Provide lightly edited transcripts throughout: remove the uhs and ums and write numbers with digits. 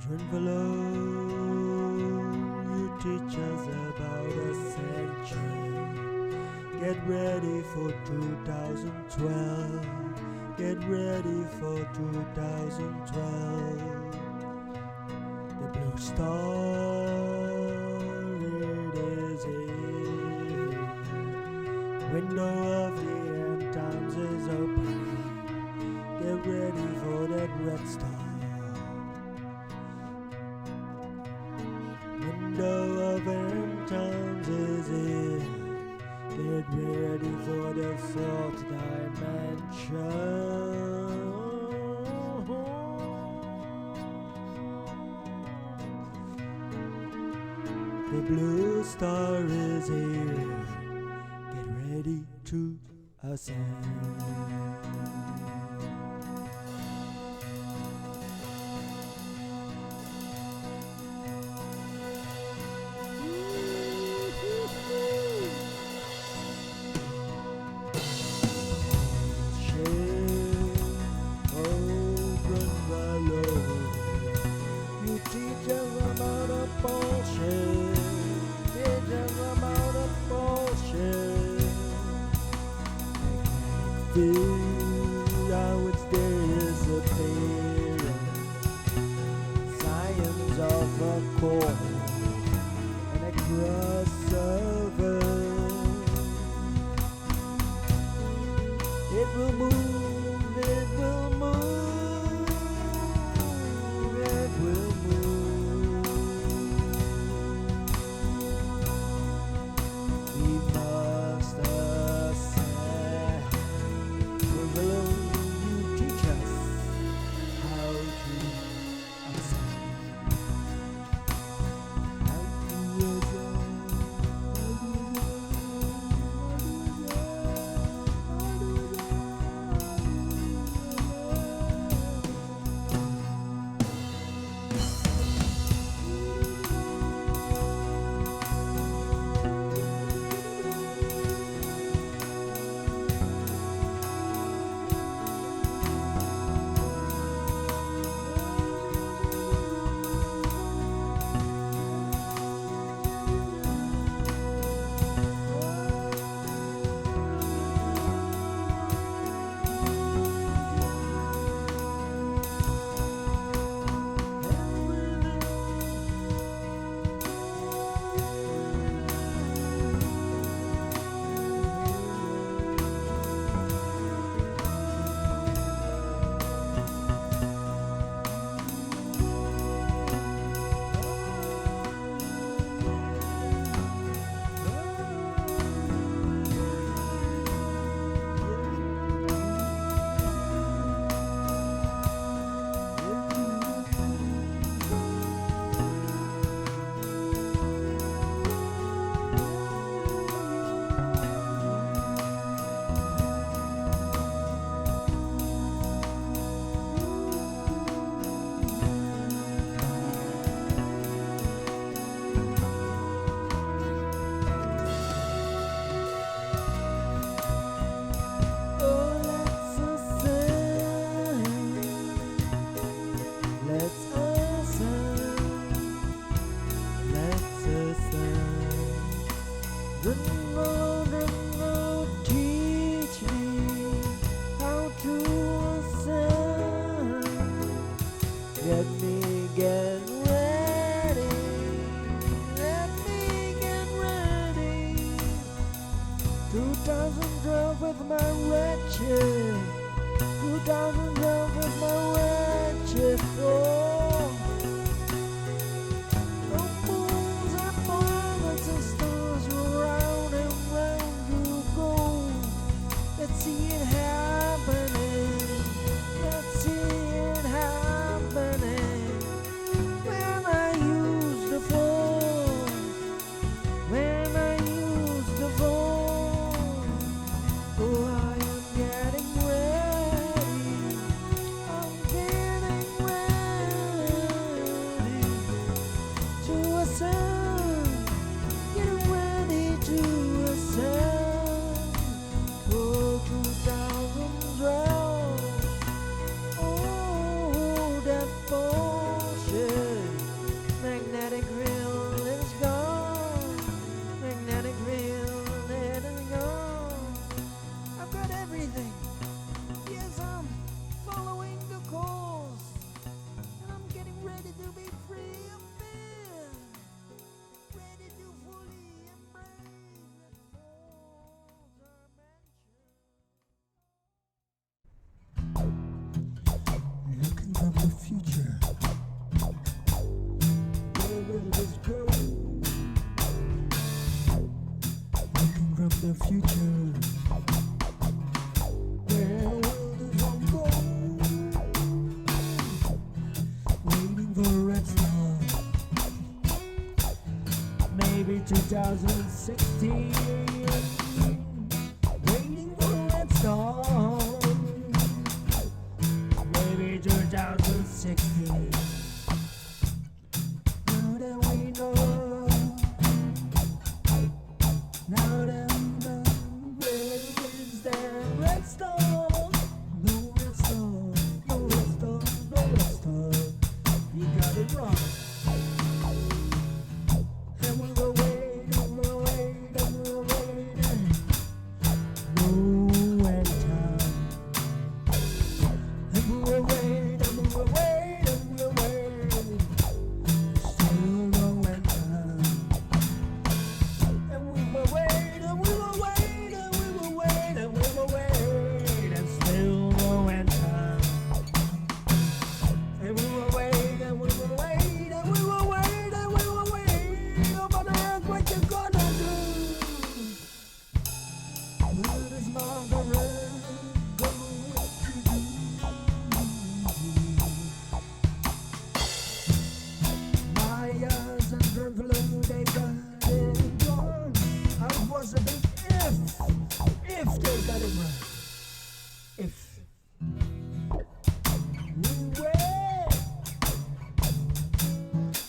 Drunvalo, you teach us about Ascension. Get ready for 2012. Get ready for 2012. The blue star, it is here. Window of the end times is open. Get ready for that red star. Window of end times is here. Get ready for the fourth dimension. The blue star is here. Get ready to ascend. How it's disappearing. Science of a core and a crossover. It will move, it will move, it will move. We must ascend. Drunvalo, you teach us how to ascend. How to ascend. Drunvalo, teach me how to ascend. Let me get ready. Let me get ready. 2012 with my wretched. 2012 with my wretched soul. No moons and planets and stars round and round you go. Let's see it happening. Let's see it happening. When I use the force. When I use the force. Oh, I am getting ready. I'm getting ready. the future. Where will the sun go? Waiting for a red star. Maybe 2016. Waiting for a red star. Maybe 2016. Now that we know. Now that we know. Where is that red star? No red star. No red star. No red star. You got it wrong. And we will wait, and we will wait, and we will wait. No end time. And we will wait, and we will wait, and we will wait. Still no end time. And we will wait, and we will wait, and we will wait, and we will wait. And still no end time. And we will wait, and we will wait, and we will wait, and we will wait. No matter what you're gonna do. What is Margaret going to do? Myers and Drunvalo, they got it wrong. I was a big if they got it right. If we wait,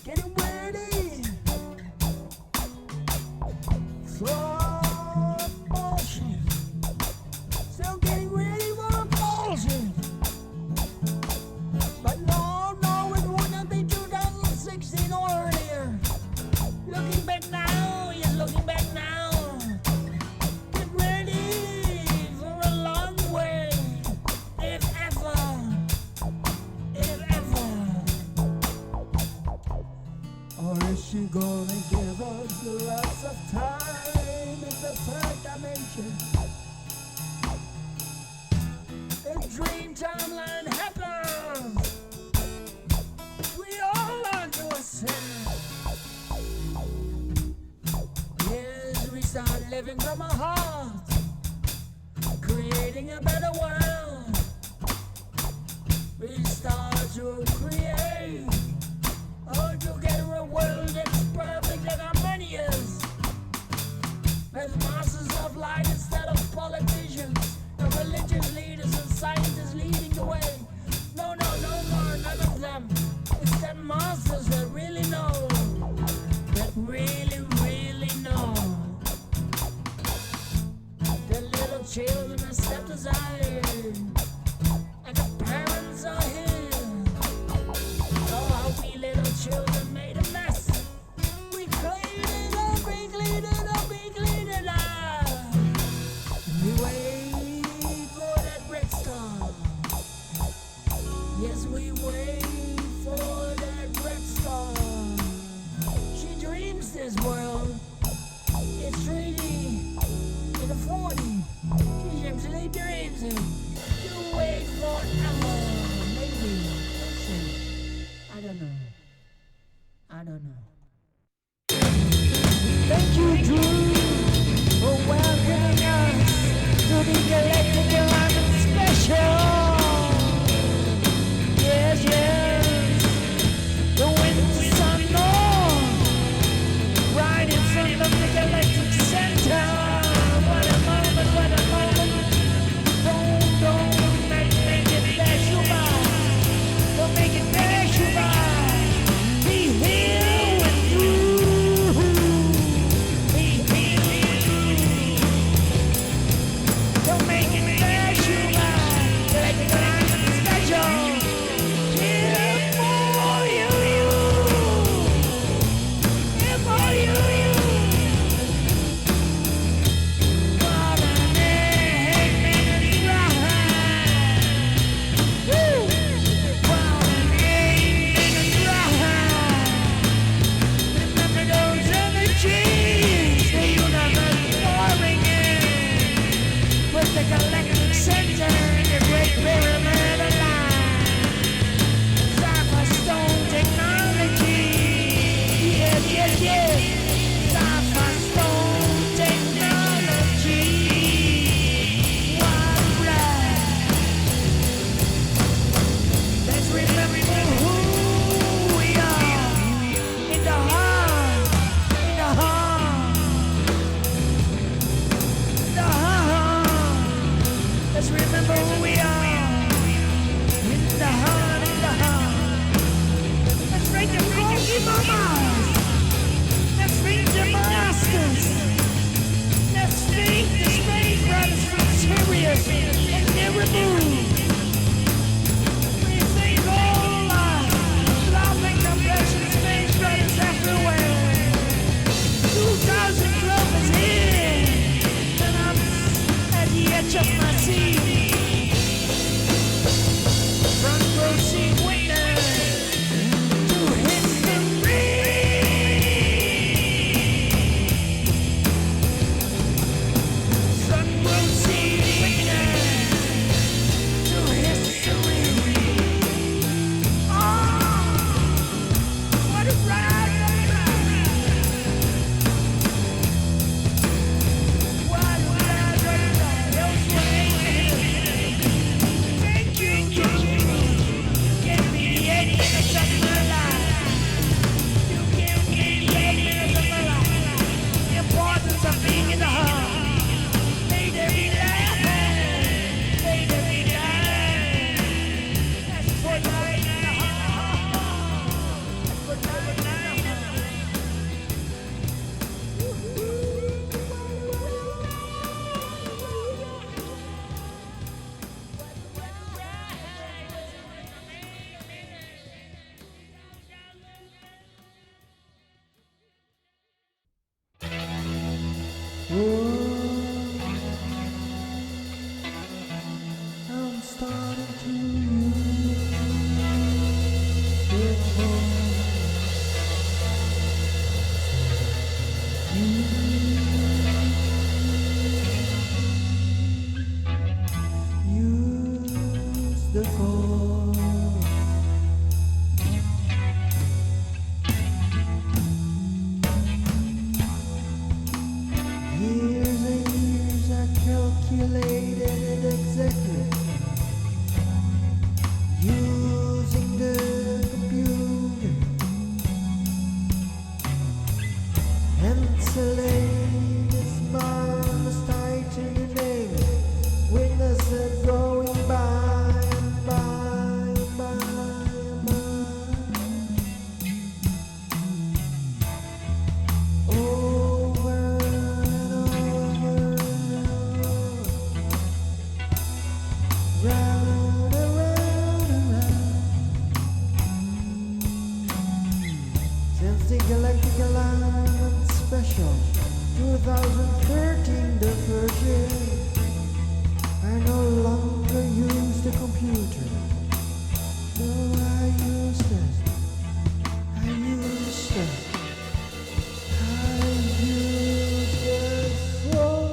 getting ready for bullshit. Still getting ready for bullshit. But no, it wouldn't be 2016 or earlier. Looking back now, yes, looking back now. Get ready for a long way. If ever. Or is she gonna give us lots of time in the third dimension? A dream timeline happens. We all are to ascend. Yes, we start living from our heart, creating a better world. We start to create, or together a world that's perfect like harmonious. With masses of light instead of politicians, the religious leaders and scientists leading the way. No more, none of them. It's the masters that really know, that really know. The little children are stepped aside, and the parents are here. Oh, how we little children made a mess. We cleaned it up, we cleaned it up, we cleaned it up. We wait for that red star. Yes, we wait for that red star. She dreams this world. It's 3D in a 4D. She simply dreams it. You wait forever. Maybe. We'll see. I don't know. Thank you, Drew, for welcoming us to the Galactic Alignment Special. Yes, the winter sun north, right in front of the Galactic Center. What a moment, what a moment. Don't make it pass you by. Don't make it pass you by. Be here with you. Be here with you. Don't make it pass you by. Galactic Alignment Special. Here for you. Here for you. What an 8-minute ride. Woo! What an 8-minute ride. Remember those energies, the universe pouring in with the Galactic Center in the Great Pyramid Alive. Sapphire Stone technology. Yes. Sapphire Stone technology. Let's remember who we are. In the heart, in the heart. Let's raise the funky mamas. Let's raise the masters. Let's thank the Space Brothers from Sirius and their remove. We thank all loving compassion Space Brothers everywhere. 2012 is here, and I'm at the edge of my seat. Front row seat witness to history. Front row seat witness to history. Oh, what a ride, what a ride. What a ride, what a ride. Those were 8 minutes. Thank you, King. Give me the 8 minutes of my life. You give me the 8 minutes of my life. The importance of being in the heart. May there be life. May there be life. That's for life in the heart. That's for life in the heart. I'm starting to use the phone. Years and years I calculated it exactly. Using the computer and select smart style to the name. Witnesses going by and by and by and by. Over and over and over. Round and round and round. Since the Galactic Alignment Special 2013, the first year, I no longer use the computer. No, I use it. I use it. I use the phone.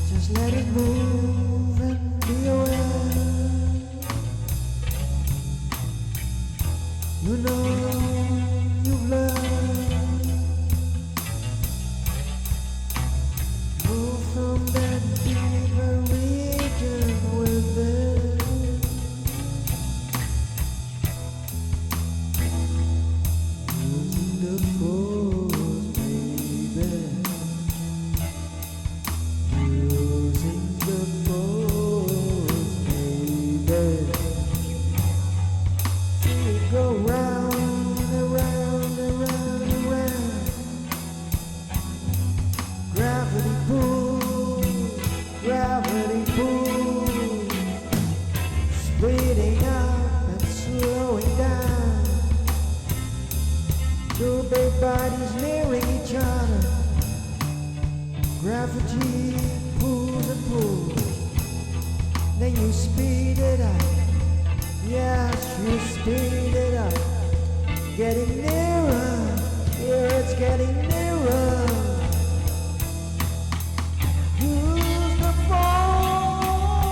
Just let it move and be aware. You know you've learned. Move from that deeper region within. Using the force, baby. Using the force, baby. See it go round and round and round and round. Gravity pull, gravity pull. Speeding up and slowing down. Two big bodies nearing each other. Gravity pulls and pulls. Then you speed it up. Yes, you speed it up. Getting nearer. Here it's getting nearer. Use the phone.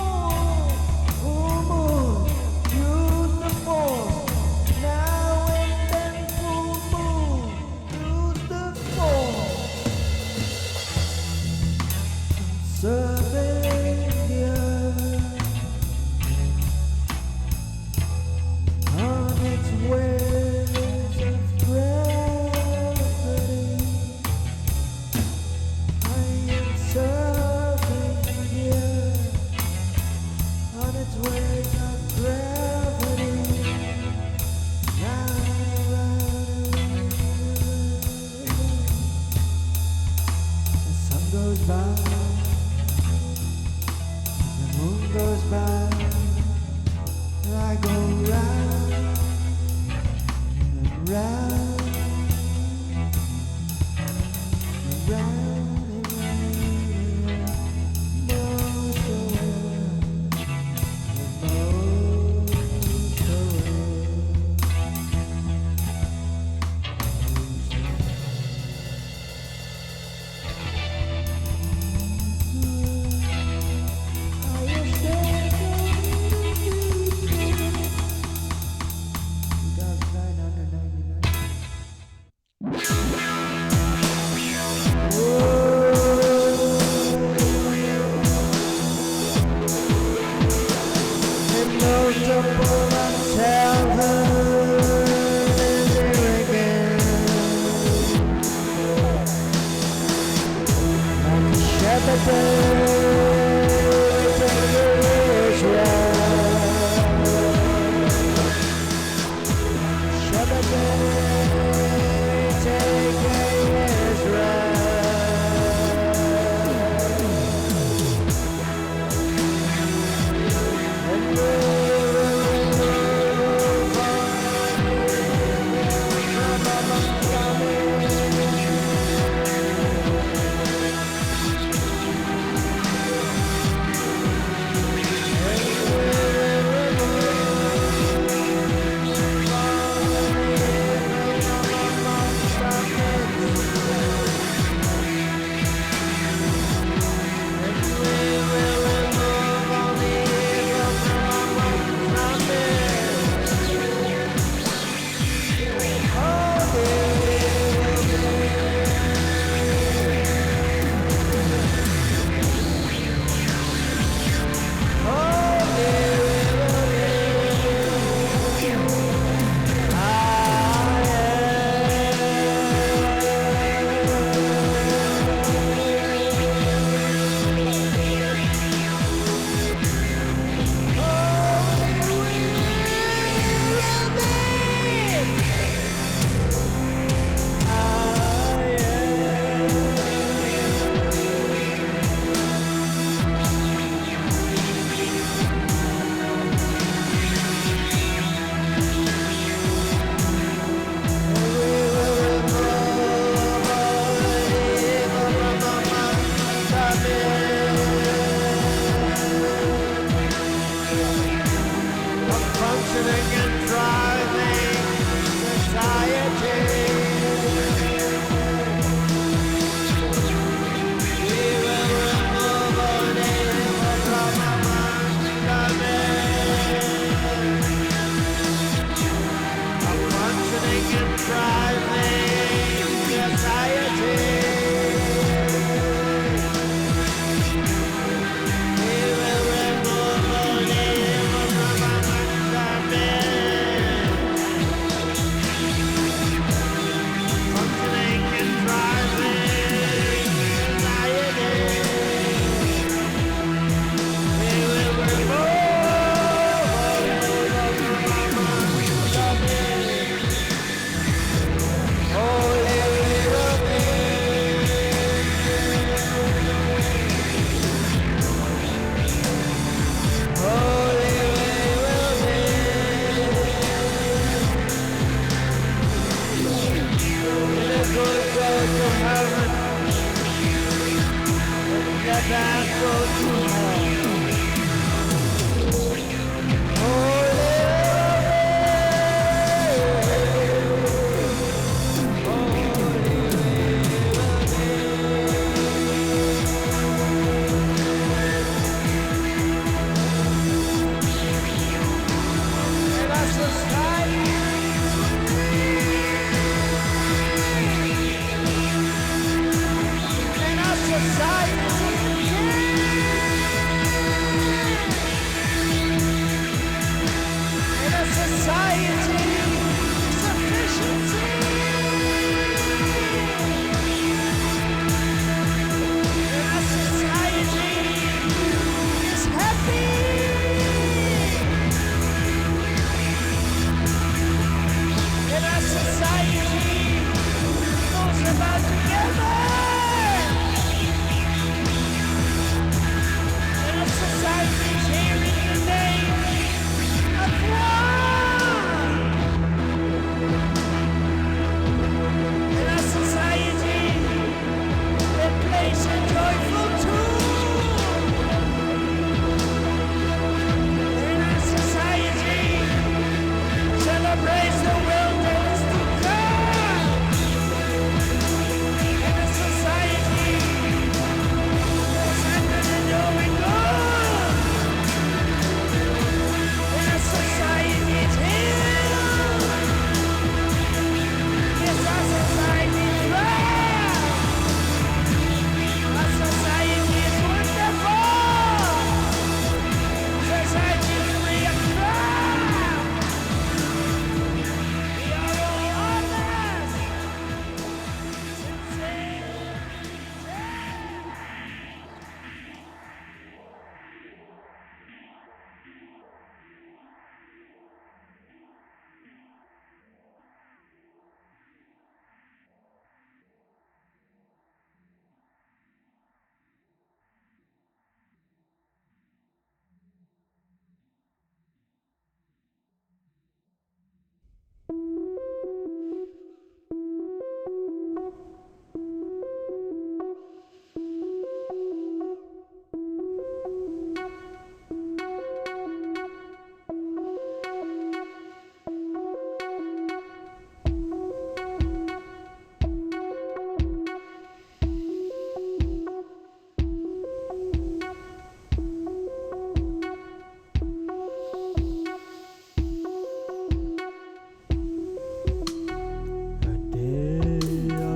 Full moon. Use the force. Now and then full moon. Use the force. Survey the earth on its waves of gravity.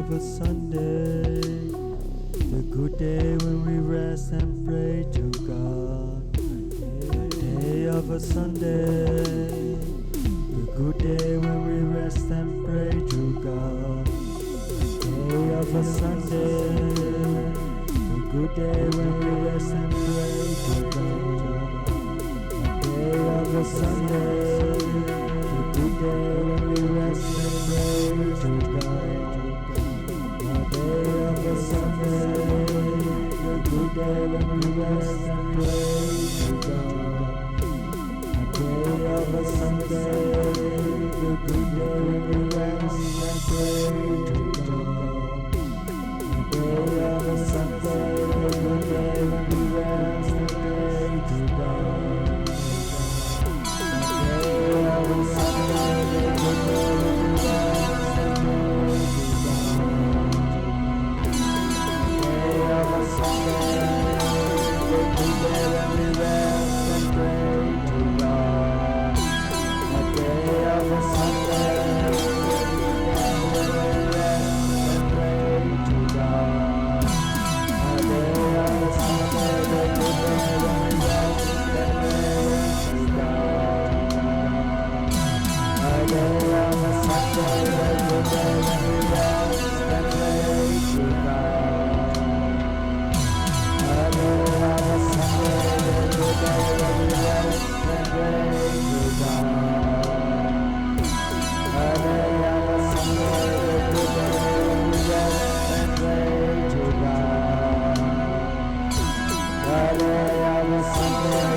of a Sunday, the good day when we rest and pray to God. The day of a Sunday, the good day when we rest and pray to God. The day of a Sunday, the good day when we rest and pray to God. The day of a Sunday, the good day when we rest and pray to God. The day of a Sunday, the good day when we rest and pray to God. The day of a Sunday, the good day when we rest and pray to God. The day of a Sunday, the good day when we rest and pray to God. The day of a Sunday, the good day when we rest and pray to God. The day of a Sunday, the good day when we rest and pray to God. The day of a Sunday, the good day when we rest and pray to God. The day of a Sunday, the good day when we rest and pray to God. The day of a Sunday, the good day when we rest and pray to God. The day of a Sunday, the good day when we rest and pray to God. The day of a Sunday, the good day when we rest and pray to God. The day of a Sunday,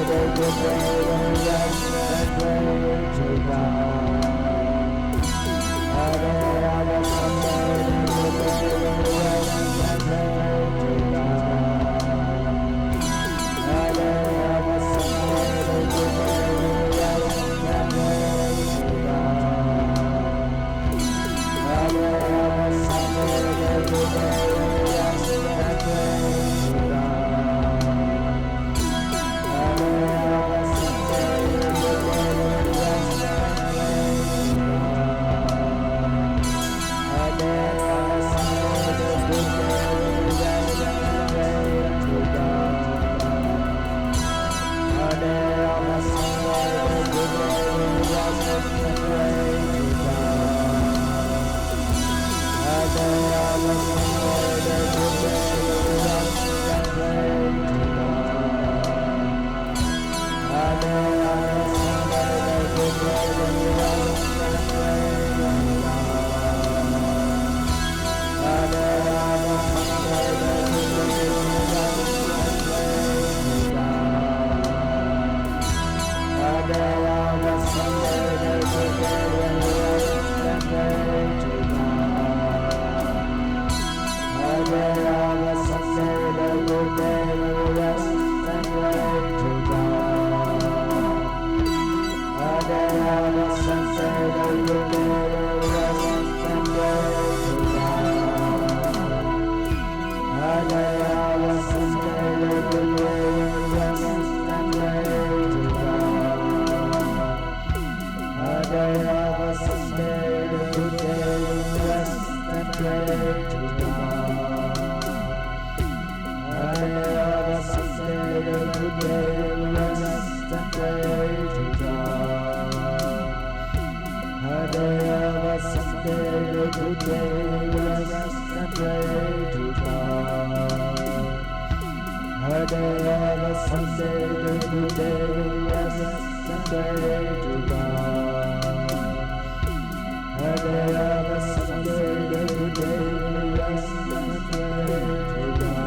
the good day when we rest and pray to God. The day of a Sunday, the good day when we rest and pray to God. The day of a Sunday, the good day when we rest and pray to God. The day of a Sunday, the good day when we rest and pray to God. The day of a Sunday, the good day when we rest and pray to God. The day of a Sunday, the good day when we rest and pray to God. The day of a Sunday, the good day when we rest and pray to God. The day of a Sunday, the good day when we rest and pray to God. The day of a Sunday, the good day when we rest and pray to God. The day of a Sunday, the good day when we rest and pray to God. The day of a Sunday, the good day when we rest and pray to God. The day of a Sunday, the good day when we rest and pray to God. The day of a Sunday, the good day when we rest and pray to God. The day of a Sunday, the good day when we rest and pray to God. The day of a Sunday, the good day when we rest and pray to God. The day of a Sunday, the good day when we rest and pray to God. The day of a Sunday, the good day when we rest and pray to God. The day of a Sunday, the good day when we rest and pray to God.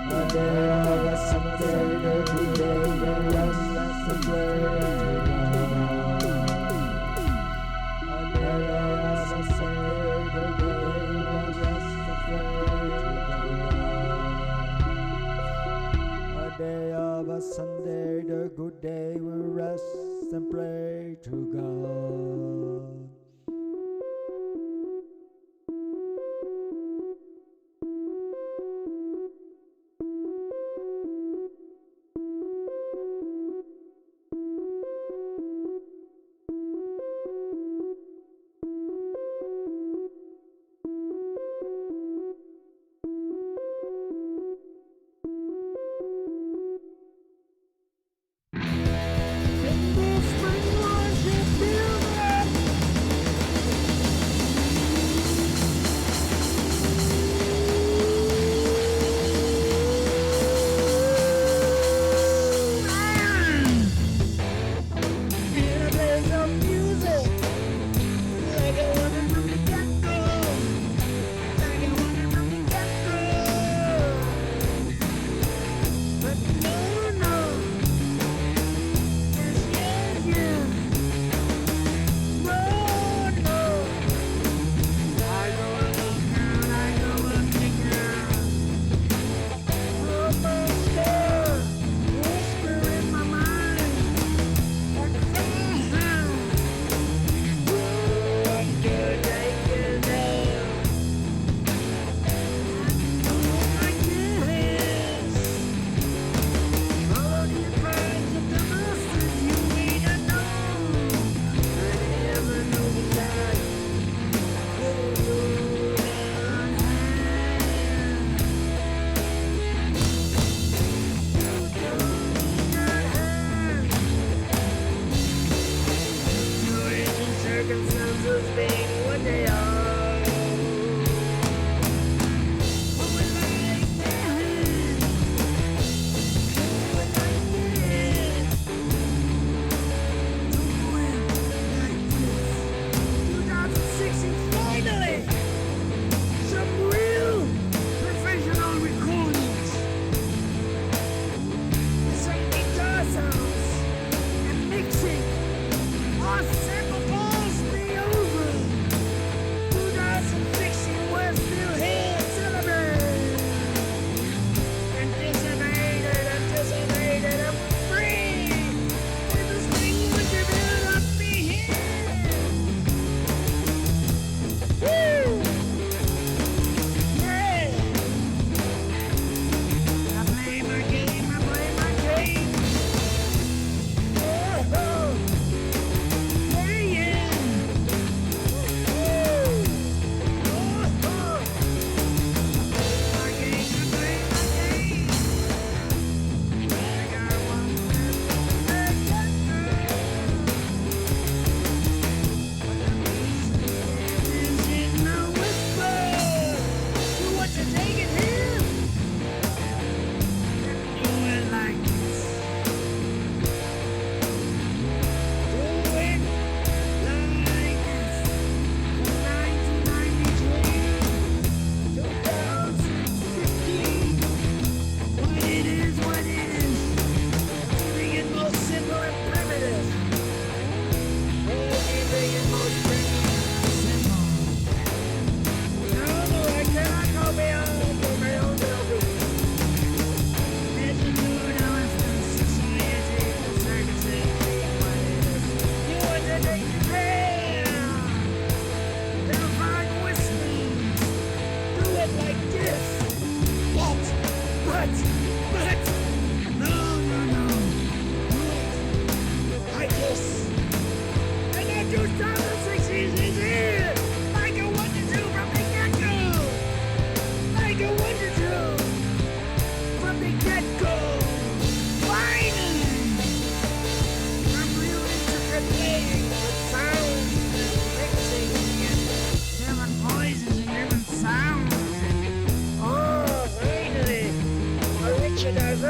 The day of a Sunday, the good day when we rest and pray to God. The day of a Sunday, the good day when we rest and pray to God. The day of a Sunday, the good day when we rest and pray to God. The day of a Sunday, the good day when we rest and pray to God.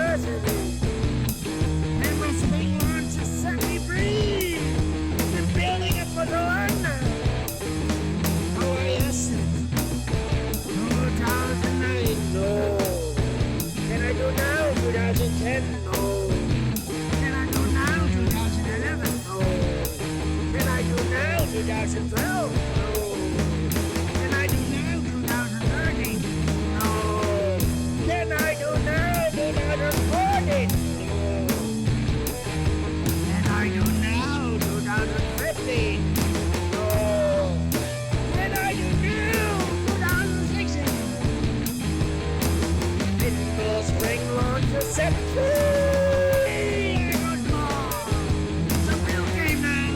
university. And my spring launch has set me free. Been building it for the London. Oh, yes, 2009, no. Can I do now, 2010? No. Can I do now, 2011? No. Can I do now, 2012? No. Can I do now, 2013? No. Can I do now, 2014? No. Can I do now, 2015? No. Can I do now, 2016? Pinball spring launch has set free. Good Lord. Some real game now.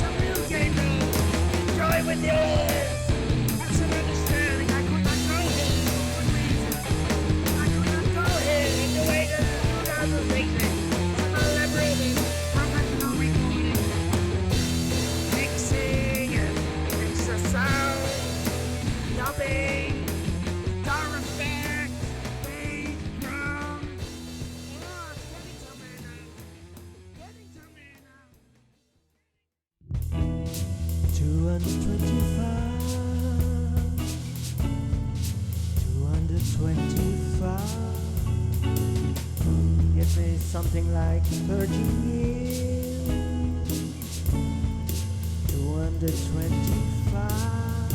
Some real game now. Enjoy with the others. Have some understanding. I could not go here for good reason. I could not go here in the way that 2016. Some elaborating professional recording. Mixing and extra sound. Dubbing. Guitar effect. Bass drum. Oh, it's getting to me now. Getting to me now. 225. 225. Give me something like 30 years. 225.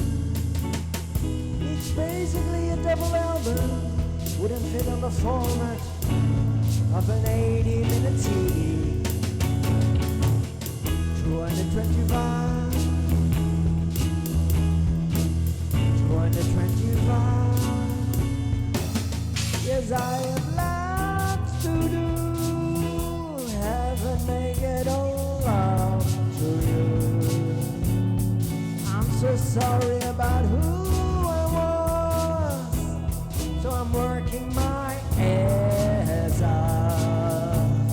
It's basically a double album. Wouldn't fit on the format of an 80-minute CD. 225. 225. Yes, I have lots to do. Haven't make it all up to you. I'm so sorry about who I was, so I'm working my ass off.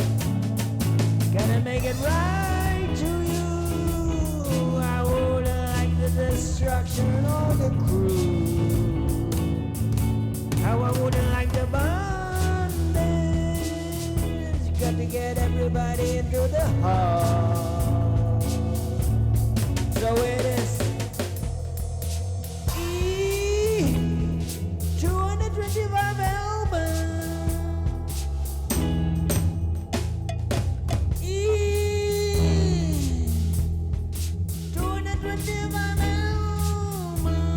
Gonna make it right to you. I would like the destruction of the crew. How I wouldn't like the bondage. Got to get everybody into the hall. So it is E125 album. E125 album.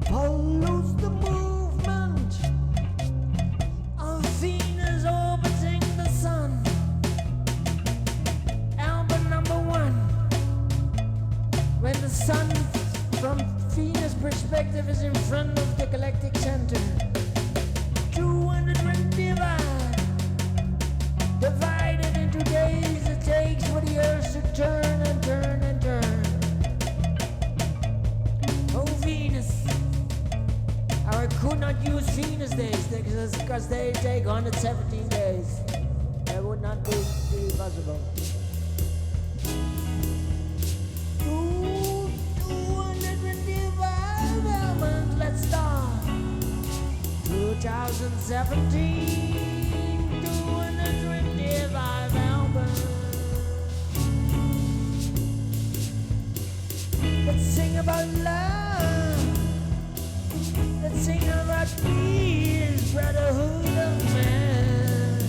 Follows the movement of Venus orbiting the sun. Album number 1. When the sun from Venus' perspective is in front of the Galactic center. 225. Divided into days it takes for the earth to turn and turn and turn. Oh, Venus. I could not use Venus days because they take 117 days. That would not be possible. 225 albums, let's start. 2017, 225 albums. Let's sing about love. Let's sing about peace, brotherhood of man.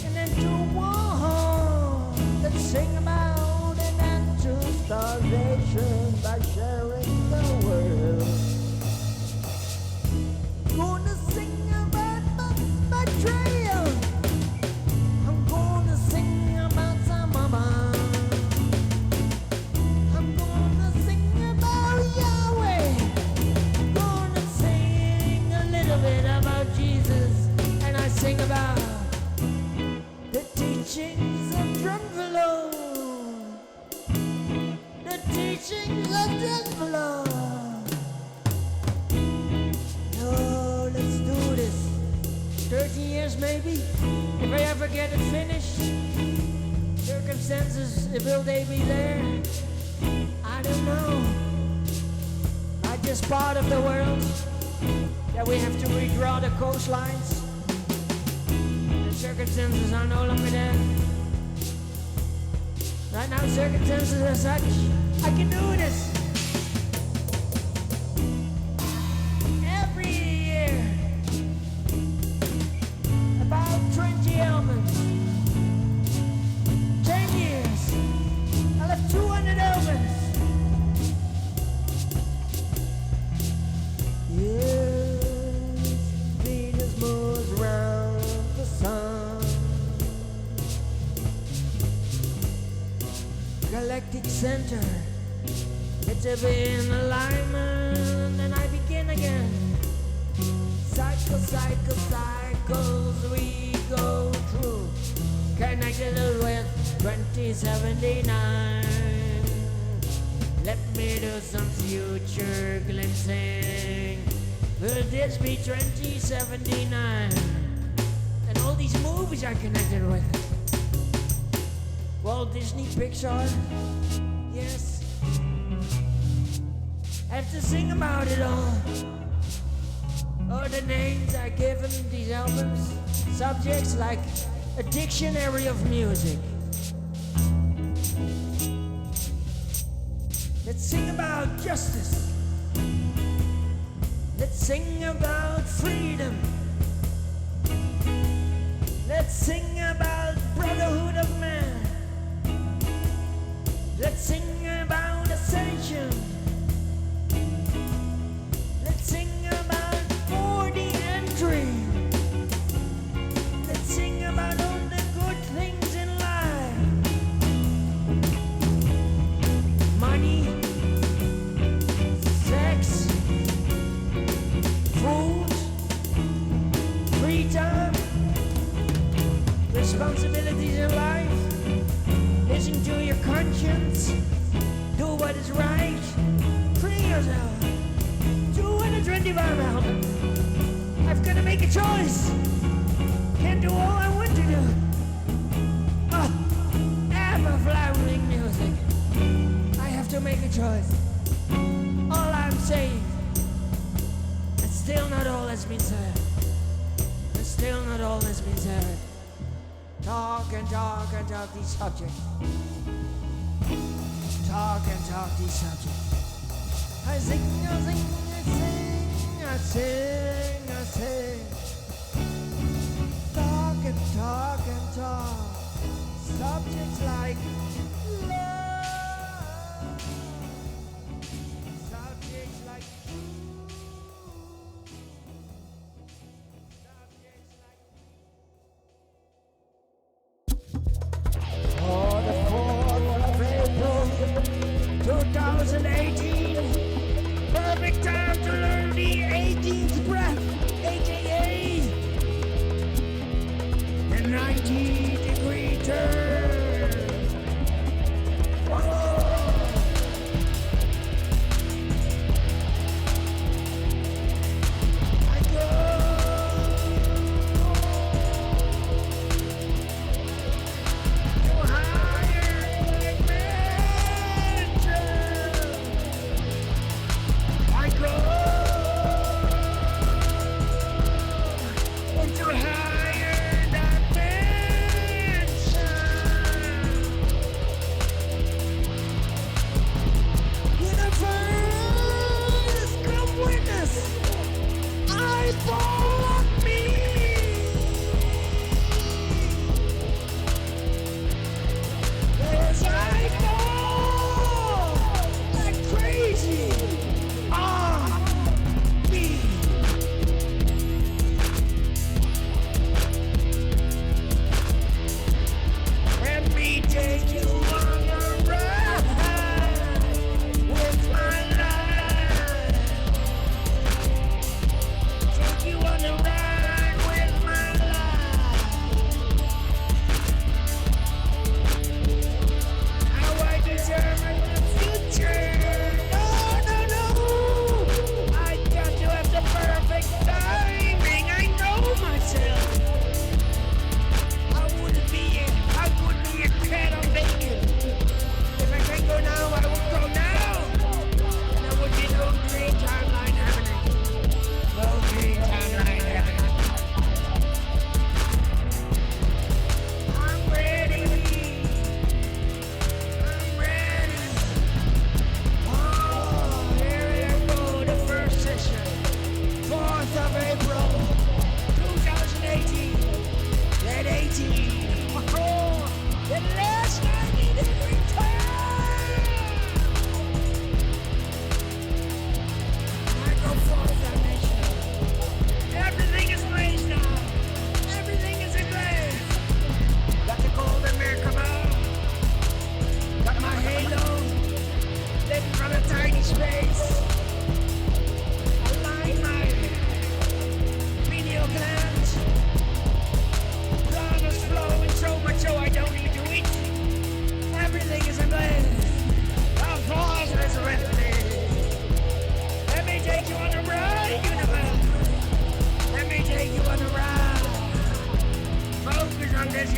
And then to war. Let's sing about an end to starvation by sharing the world. Gonna sing about my betrayal. I'm gonna sing about some mama. I'm gonna sing about Yahweh. Gonna sing a little bit about Jesus. And I sing about the teachings of Drunvalo. The teachings of Drunvalo. Oh, let's do this. 30 years maybe. If I ever get it finished. Circumstances, will they be there? I don't know. I'm just part of the world. that we have to redraw the coastlines. The circumstances are no longer there. Right now, circumstances are such, I can do this. Every year, about 20 elements. 10 years, I'll have 200 elements. Yes, Venus moves round the sun. Galactic center, it's to be in alignment, and I begin again. Cycles we go through, connected with 2079. Let me do some future glimpsing. Will this be 2079? And all these movies are connected with it. Walt Disney, Pixar, yes. Have to sing about it all. Oh, the names are given these albums. Subjects like a dictionary of music. Let's sing about justice. Let's sing about freedom. Let's sing about brotherhood of man. Let's sing about Ascension. Let's sing about 40 entry. Let's sing about all the good things in life. Money, sex, food, free time, responsibilities in life. Listen to your conscience. Do what is right. Free yourself. 225 album. I've got to make a choice. Can't do all I want to do. Oh, ever-flowering music. I have to make a choice. All I'm saying, it's still not all that's been said. It's still not all that's been said. Talk and talk and talk these subjects. Talk and talk these subjects. I sing, I sing, I sing, I sing, I sing. Talk and talk and talk. Subjects like love. Subjects like oh, the 4th of April, 2018. Perfect time to learn the 18th breath, aka the 90-degree turn. Whoa. I go.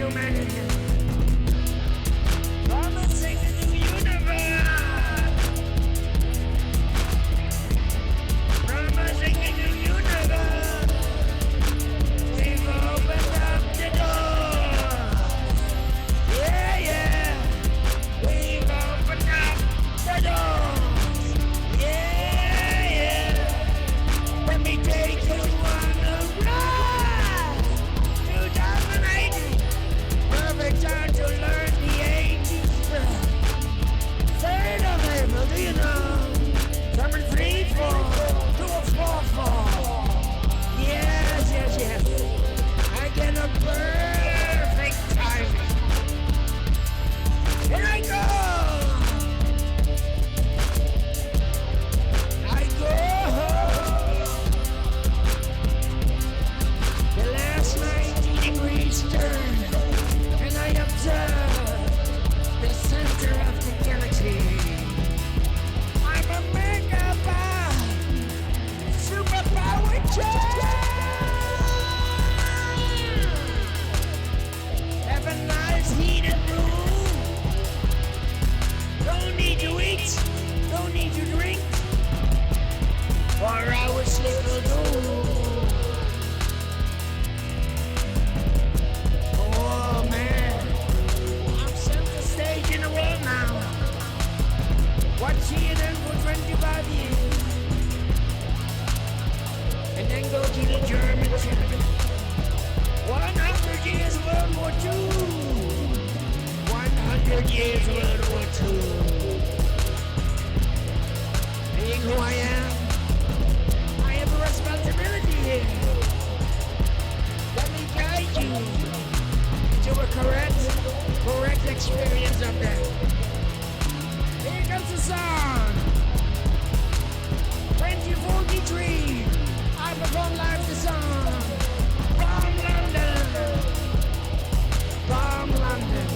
humanity. Promising a new universe. Promising a new universe. We've opened up the door. Yeah, yeah. We've opened up the door. Yeah, yeah. Let me take you on a ride. 2080. Perfect time to learn the 80s. 3rd of April, do you know? Summer 3-4 to a 4-4. Yes, yes, yes. I get a perfect timing. Here I go. I go. The last 90 degrees turn, and I observe the center of the galaxy. I'm a megabyte superpower child. Have a nice heated room. Don't need to eat, don't need to drink. 4 hours sleep will do. Oh man, I'm center stage in the world now. Watch CNN for 25 years. And then go to the German channel. 100 years World War II. 100 years World War II. Being who I am, I have a responsibility here. Let me guide you to a correct experience of that. Here comes the song. 2043. I perform live the song. Bomb London. Bomb London.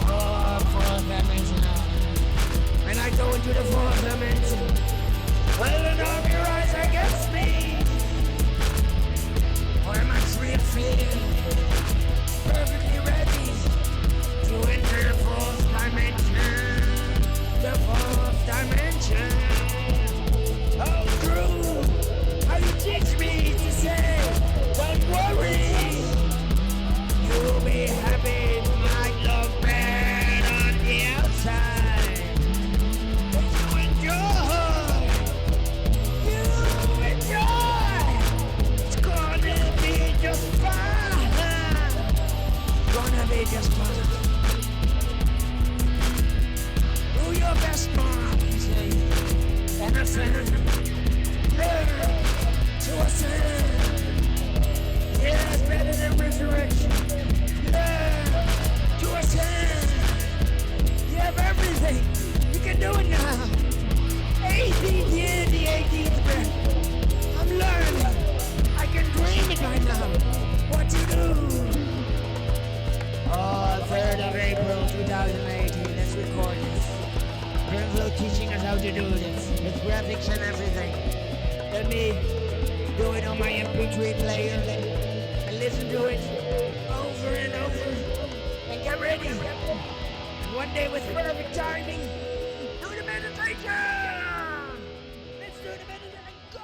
Oh, 4th dimension. When I go into the 4th dimension, well, then off your eyes against me. Or am I free-feeling? Perfectly ready to enter the 4th dimension. The 4th dimension. Oh, true. How you teach me to say, don't worry. You'll be happy, my love bed on the outside. But you enjoy. You enjoy. It's gonna be just fine. Gonna be just fine. Do your best, Mom, you say. And ascend. Learn to ascend. Yeah, it's better than resurrection. Learn to ascend. You have everything. You can do it now. 18th year, the 18th breath. I'm learning. I can dream it right now. What to do? Oh, 3rd of April 2018. Let's record this. Drunvalo teaching us how to do this. With graphics and everything. Let me do it on my MP3 player. And listen to it over and over. And get ready. And one day with perfect timing, do the meditation! Let's do the meditation and go!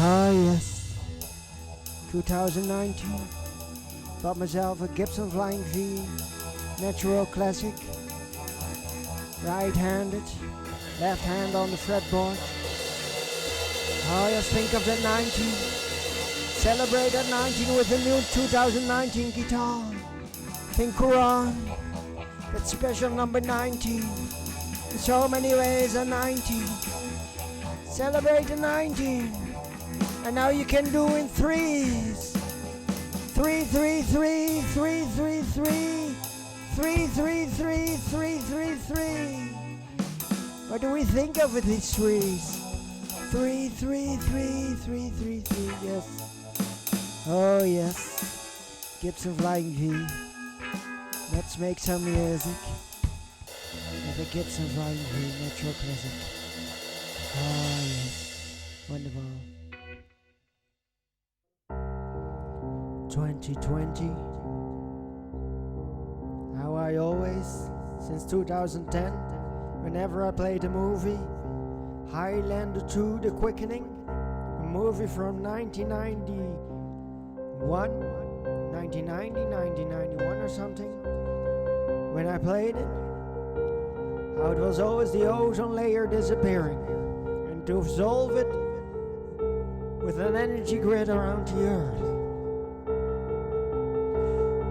Ah, yes. 2019. Bought myself a Gibson Flying V Natural Classic. Right-handed. Left hand on the fretboard. Oh, yes, think of that 19. Celebrate that 19 with the new 2019 guitar. Think Quran. That special number 19. In so many ways a 19. Celebrate the 19. And now you can do in threes. 3 3 3 3 3 3 3 3 3 3 3 3. What do we think of with these threes? 3 3 3 3 3 3. Yes. Oh yes. Gibson Flying V. Let's make some music. With the Gibson Flying V Natural Classic. Oh yes. Wonderful. 2020. How I always, since 2010, whenever I played a movie, Highlander 2, The Quickening, a movie from 1991 or something, when I played it, how it was always the ozone layer disappearing, and to solve it with an energy grid around the earth.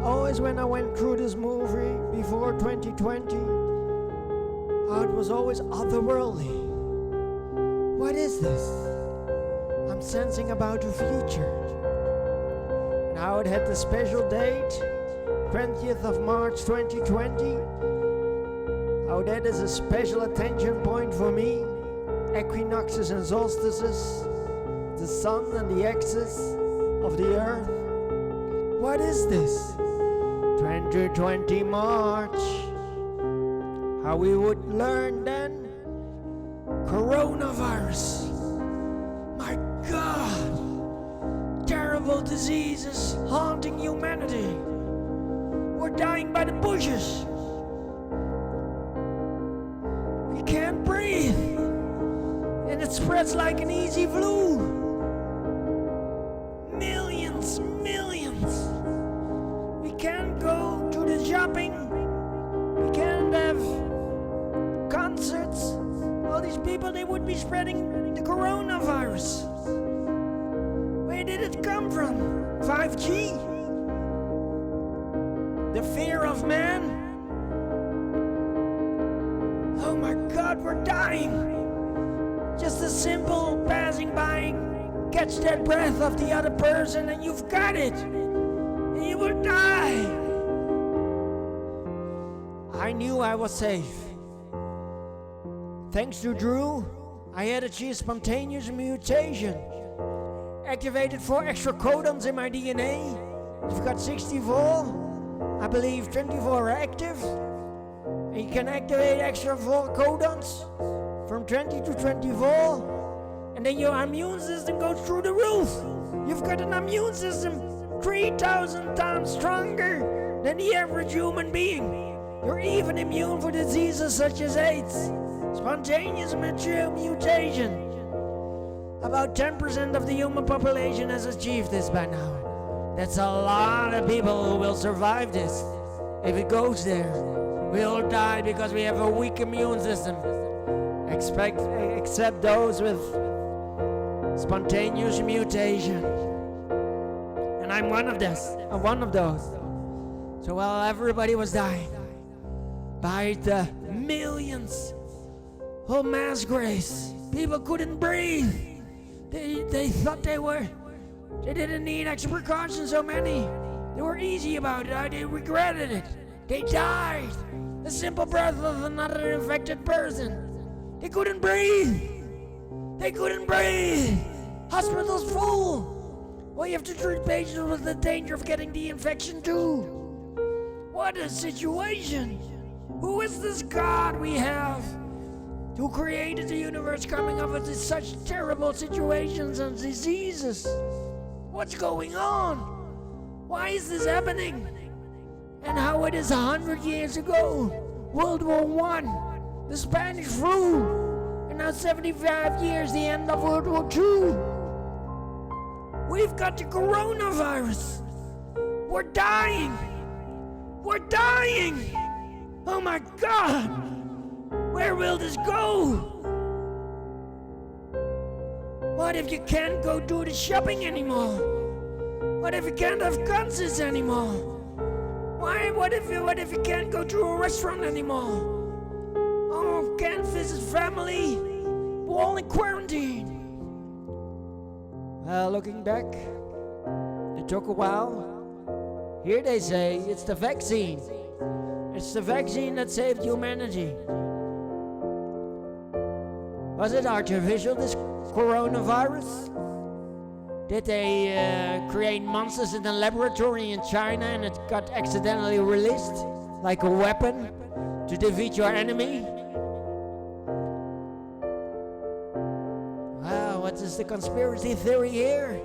Always when I went through this movie before 2020, how it was always otherworldly. What is this? I'm sensing about the future. And how it had the special date, 20th of March 2020. How that is a special attention point for me. Equinoxes and solstices, the sun and the axis of the earth. What is this? 2020 March. How we would learn then? Coronavirus. My God. Terrible diseases haunting humanity. We're dying by the bushes. We can't breathe. And it spreads like an easy flu. Millions. We can't go to the shopping. We can't have concerts. All these people, they would be spreading the coronavirus. Where did it come from? 5G? The fear of man? Oh my God, we're dying. Just a simple passing by, catch that breath of the other person and you've got it. And you will die. I knew I was safe. Thanks to Drew, I had achieved spontaneous mutation. Activated 4 extra codons in my DNA. You've got 64. I believe 24 are active. And you can activate extra 4 codons from 20 to 24. And then your immune system goes through the roof. You've got an immune system 3,000 times stronger than the average human being. You're even immune for diseases such as AIDS. Spontaneous mutation. About 10% of the human population has achieved this by now. That's a lot of people who will survive this. If it goes there, we'll die because we have a weak immune system. Except those with spontaneous mutation. And I'm one of those. So while everybody was dying, by the millions of mass graves, people couldn't breathe. They thought they didn't need extra precautions, so many. They were easy about it. They regretted it. They died. The simple breath of another infected person. They couldn't breathe. Hospitals full. Well, you have to treat patients with the danger of getting the infection too. What a situation. Who is this God we have who created the universe coming up with such terrible situations and diseases? What's going on? Why is this happening? And how it is 100 years ago, World War I, the Spanish flu, and now 75 years, the end of World War II. We've got the coronavirus. We're dying. We're dying. Oh my God. Where will this go? What if you can't go do the shopping anymore? What if you can't have concerts anymore? What if you can't go to a restaurant anymore? Oh, can't visit family? We're all in quarantine. Well, looking back, it took a while. Here they say it's the vaccine. It's the vaccine that saved humanity. Was it artificial, this coronavirus? Did they create monsters in a laboratory in China and it got accidentally released like a weapon to defeat your enemy? Wow, what is the conspiracy theory here?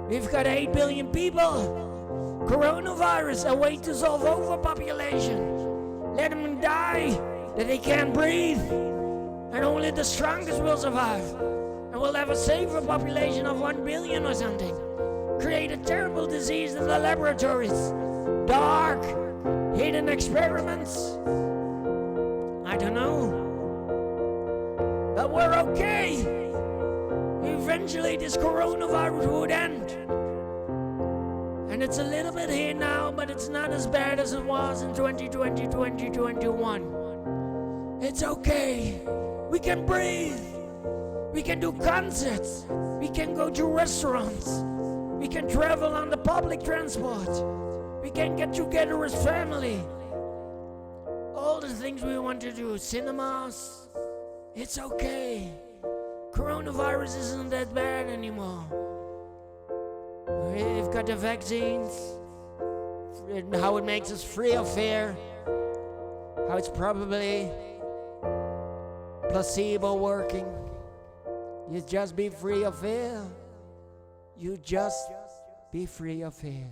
We've got 8 billion people. Coronavirus, a way to solve overpopulation. Let them die, that they can't breathe. And only the strongest will survive. And we'll have a safer population of 1 billion or something. Create a terrible disease in the laboratories. Dark, hidden experiments. I don't know. But we're okay. Eventually this coronavirus would end. And it's a little bit here now, but it's not as bad as it was in 2020, 2021. It's okay. We can breathe. We can do concerts. We can go to restaurants. We can travel on the public transport. We can get together as family. All the things we want to do. Cinemas. It's okay. Coronavirus isn't that bad anymore. We've got the vaccines. How it makes us free of fear. How it's probably placebo working. You just be free of fear. You just be free of fear.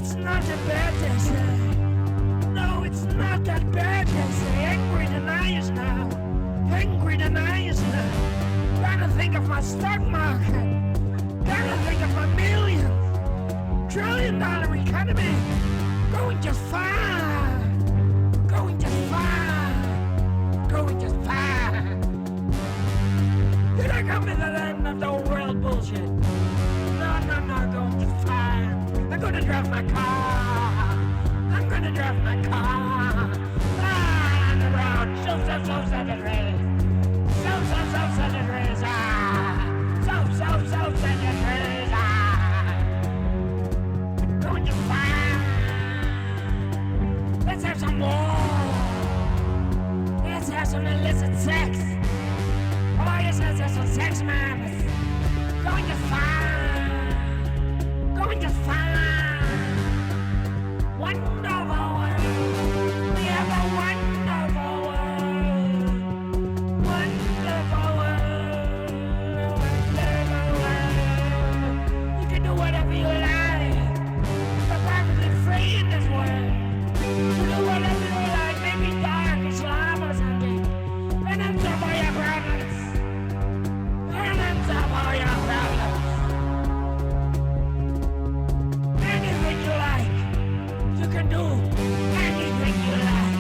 It's not that bad, they say. No, it's not that bad, they say. Angry than I is now. Angry than I is now. Gotta think of my stock market. Gotta think of my million. $1 trillion economy. Going just fine. Going just fine. Going just fine. Did I come to the land of the old world bullshit? No, going just fine. I'm gonna drive my car. I'm gonna drive my car. On the road. So sad it rains. So sad it rains. So sad it rains. Going just fine. Let's have some more. Let's have some illicit sex. Oh yes, let's have some sex, man. Going just fine. Going just fine. Wonderful world. We have a wonderful world. Wonderful world. Wonderful world. You can do whatever you like. You're perfectly free in this world. You do whatever you like. Maybe dark Islam or something. And then some of your problems. And then some of your problems. Anything you like. You can do anything you like.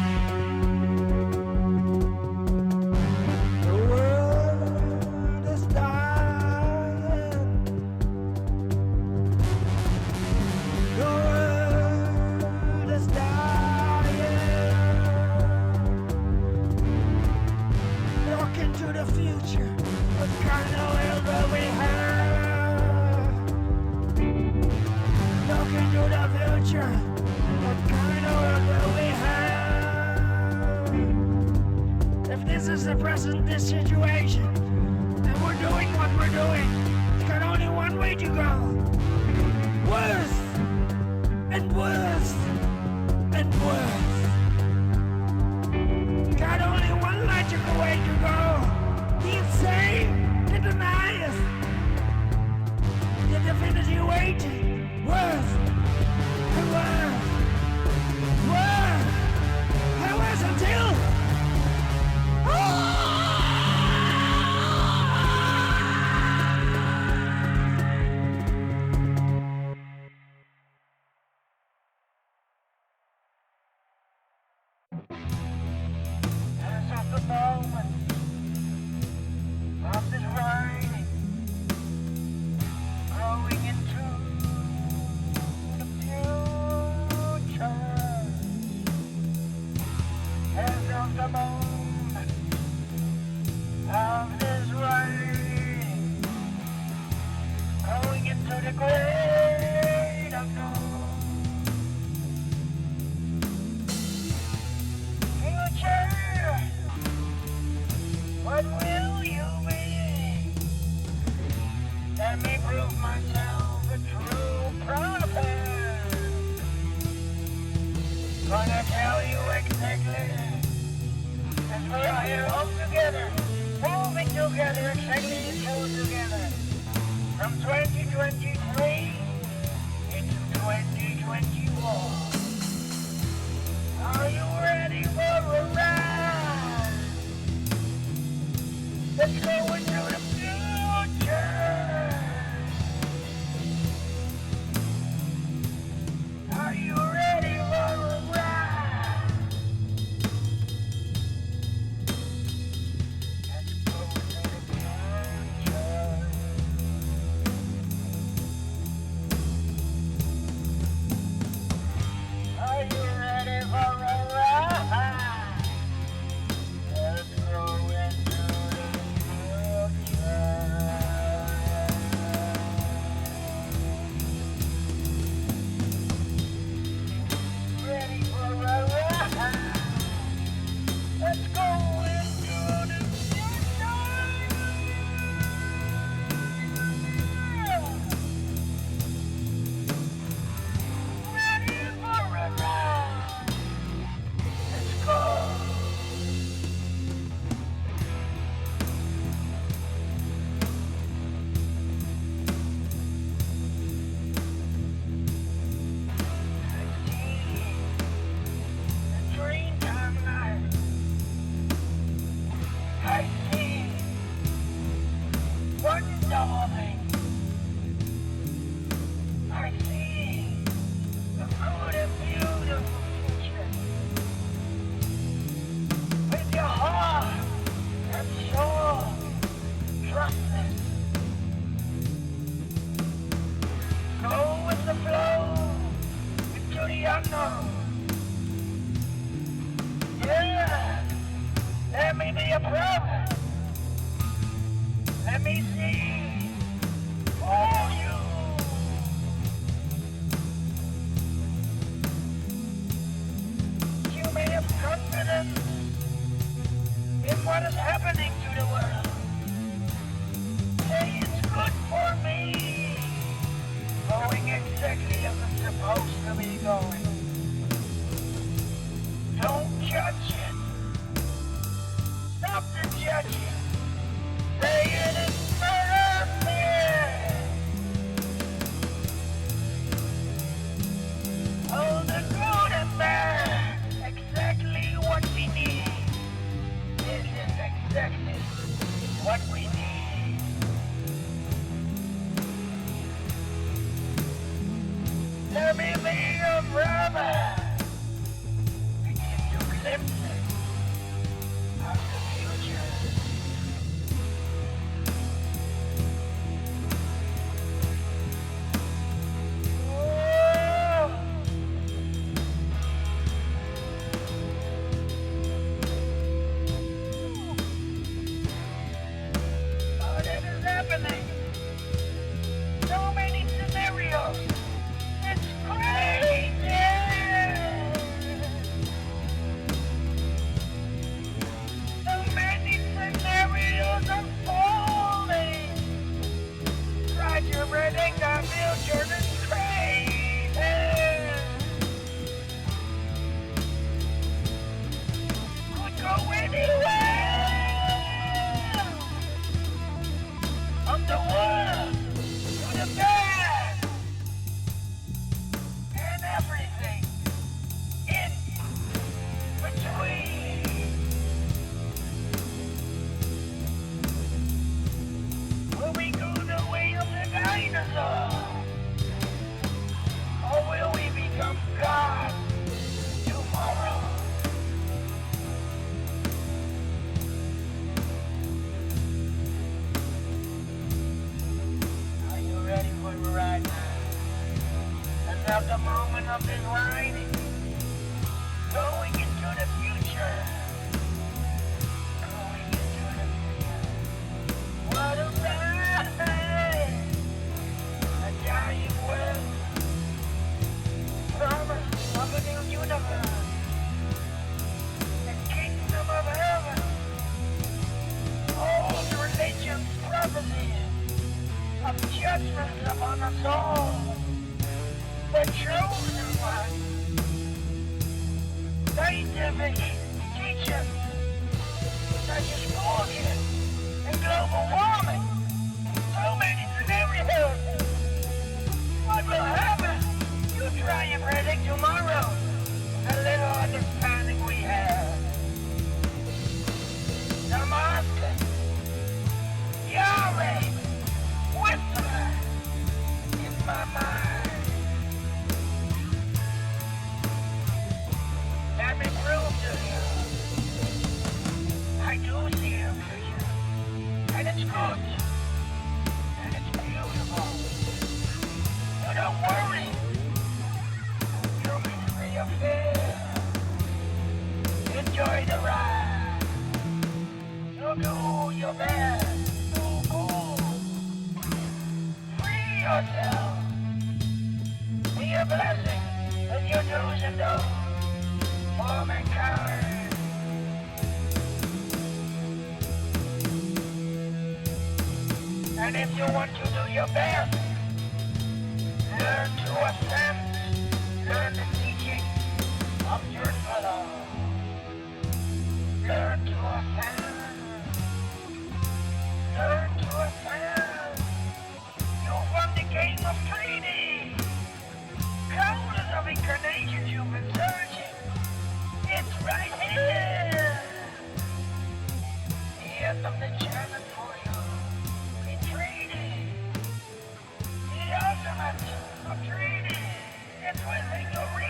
The world is dying. The world is dying. Look into the future. What kind of world will we have? Look into the future. What kind of world will we have? If this is the present this situation, and we're doing what we're doing, it's got only one way to go. Worse and worse and worse. Got only one logical way to go. The insane, the deniers, the divinity waiting. Worse and worse. Worse and worse until. As of the moment of this writing, growing into the future. As of the moment of this writing, growing into the great unknown. Future, what will you be? Let me prove myself a true prophet. Gonna tell you exactly as we're here all together, moving together, exactly two together. From 2023 into 2024. Are you ready for a ride? Let's go into the future. Are you ready for a ride? Let's go into the future. the unknown. Yeah, let me be a prophet. Let me see for you. You may have confidence in what is happening to the world. Say it's good for me. Going exactly as it's supposed to be going. Don't judge it. Stop the judging. Say it is perfect. Oh, the good and bad. Exactly what we need. This is exactly what we need. Let me be your brother. We give you glimpses of the future. Oh. Oh, that is happening. So many scenarios. It's crazy! So many scenarios unfolding. Roger, Redding, I feel Jordan's crazy. Could go anywhere. From the world to the bad. And everything in between. Will we go the way of the dinosaur? Or will we become God tomorrow? Are you ready for the ride now? At the moment of this riding, going into the future. Going into the future. What a ride! A giant world. Promise of a new universe. The kingdom of heaven. All the religion's prophecies of judgments upon us all. The chosen one. Scientific teachers such as pollution and global warming. So many scenarios. What will happen? You try and predict tomorrow. A little understanding we have. Damascus, Yahweh, Whistler, in my mind. Let me prove to you. I do see a future. And it's good. And it's beautiful. So don't worry. You'll be free of fear. Enjoy the ride. So do your best. So cool. Free yourself. Be a blessing with your do's and don'ts. For mankind. And if you want to do your best, learn to ascend, learn the teaching of Drunvalo. Learn to ascend, learn to ascend. You'll find the game of 3D. Countless of incarnations you've been searching. It's right here! Here's something challenge for you. Be treated. The ultimate of treaty. It's within your reach.